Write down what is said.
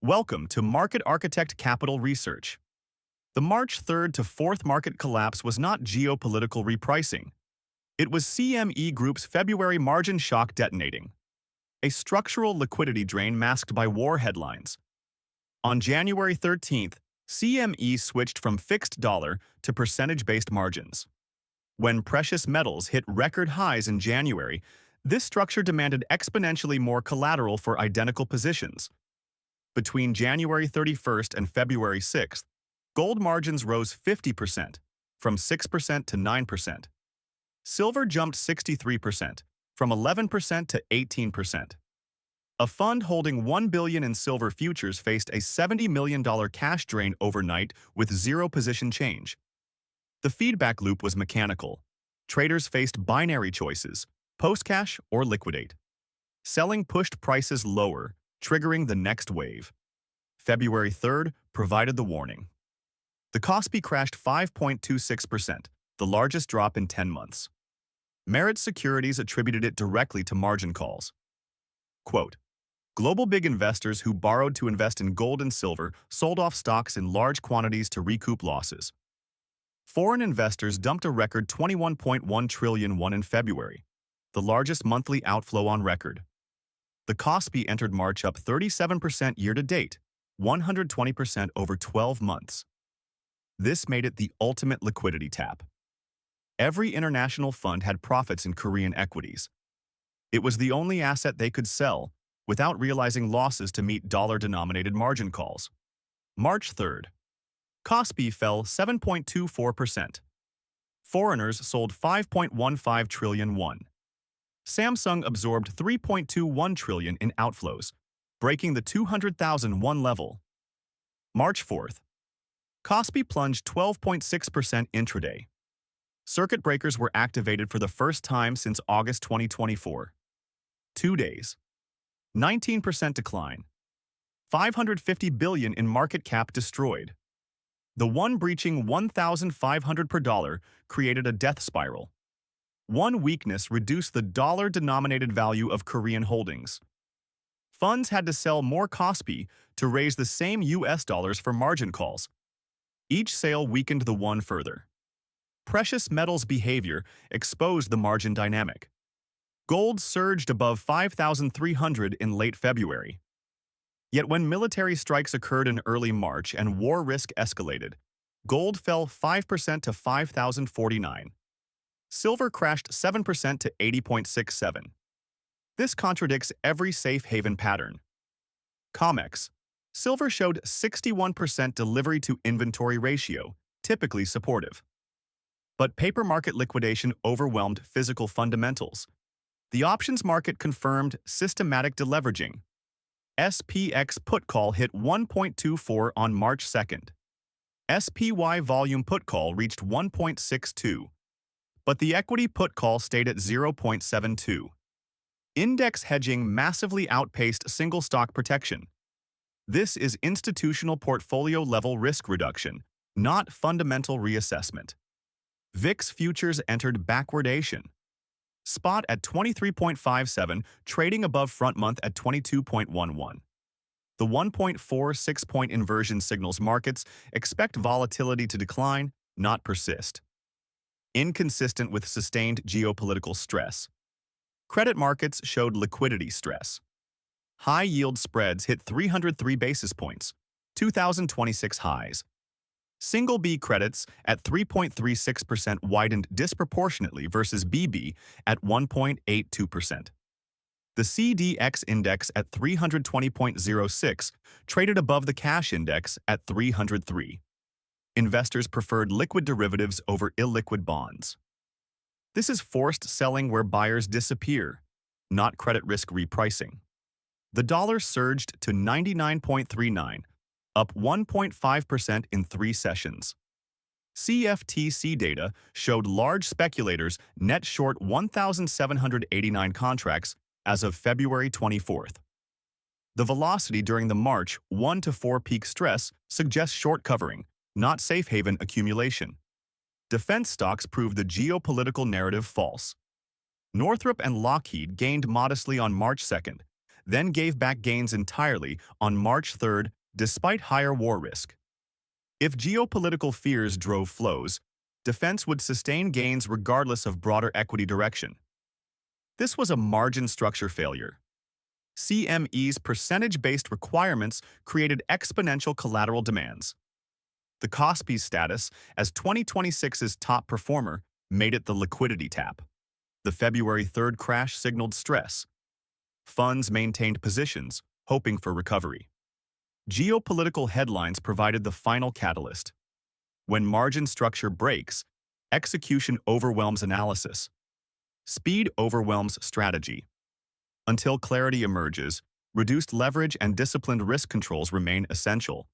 Welcome to Market Architect Capital Research. The March 3rd to 4th market collapse was not geopolitical repricing. It was CME Group's February margin shock detonating, a structural liquidity drain masked by war headlines. On January 13th, CME switched from fixed dollar to percentage-based margins. When precious metals hit record highs in January, this structure demanded exponentially more collateral for identical positions. Between January 31st and February 6th, gold margins rose 50%, from 6% to 9%. Silver jumped 63%, from 11% to 18%. A fund holding $1 billion in silver futures faced a $70 million cash drain overnight with zero position change. The feedback loop was mechanical. Traders faced binary choices: post-cash or liquidate. Selling pushed prices lower, triggering the next wave. February 3rd provided the warning. The Kospi crashed 5.26%, the largest drop in 10 months. Merit Securities attributed it directly to margin calls. Quote, "Global big investors who borrowed to invest in gold and silver sold off stocks in large quantities to recoup losses. Foreign investors dumped a record $21.1 trillion in February, the largest monthly outflow on record. The Kospi entered March up 37% year-to-date, 120% over 12 months. This made it the ultimate liquidity tap. Every international fund had profits in Korean equities. It was the only asset they could sell without realizing losses to meet dollar-denominated margin calls. March 3rd. Kospi fell 7.24%. Foreigners sold 5.15 trillion won. Samsung absorbed 3.21 trillion in outflows, breaking the 200,000 won level. March 4th. Kospi plunged 12.6% intraday. Circuit breakers were activated for the first time since August 2024. 2 days. 19% decline. 550 billion in market cap destroyed. The won breaching 1,500 per dollar created a death spiral. One weakness reduced the dollar-denominated value of Korean holdings. Funds had to sell more Kospi to raise the same US dollars for margin calls. Each sale weakened the won further. Precious metals behavior exposed the margin dynamic. Gold surged above 5,300 in late February. Yet when military strikes occurred in early March and war risk escalated, gold fell 5% to 5,049. Silver crashed 7% to 80.67. This contradicts every safe haven pattern. COMEX. Silver showed 61% delivery to inventory ratio, typically supportive. But paper market liquidation overwhelmed physical fundamentals. The options market confirmed systematic deleveraging. SPX put call hit 1.24 on March 2nd. SPY volume put call reached 1.62. But the equity put call stayed at 0.72. Index hedging massively outpaced single stock protection. This is institutional portfolio-level risk reduction, not fundamental reassessment. VIX futures entered backwardation. Spot at 23.57, trading above front month at 22.11. The 1.46-point inversion signals markets expect volatility to decline, not persist. Inconsistent with sustained geopolitical stress. Credit markets showed liquidity stress. High-yield spreads hit 303 basis points, 2026 highs. Single B credits at 3.36% widened disproportionately versus BB at 1.82%. The CDX index at 320.06 traded above the cash index at 303. Investors preferred liquid derivatives over illiquid bonds. This is forced selling where buyers disappear, not credit risk repricing. The dollar surged to 99.39, up 1.5% in 3 sessions. CFTC data showed large speculators net short 1,789 contracts as of February 24th. The velocity during the March 1 to 4 peak stress suggests short covering, not safe haven accumulation. Defense stocks proved the geopolitical narrative false. Northrop and Lockheed gained modestly on March 2nd. then gave back gains entirely on March 3rd despite higher war risk. If geopolitical fears drove flows, defense would sustain gains regardless of broader equity direction. This was a margin structure failure. CME's percentage-based requirements created exponential collateral demands. The Kospi's status as 2026's top performer made it the liquidity tap. The February 3rd crash signaled stress. Funds maintained positions, hoping for recovery. Geopolitical headlines provided the final catalyst. When margin structure breaks, execution overwhelms analysis. Speed overwhelms strategy. Until clarity emerges, reduced leverage and disciplined risk controls remain essential.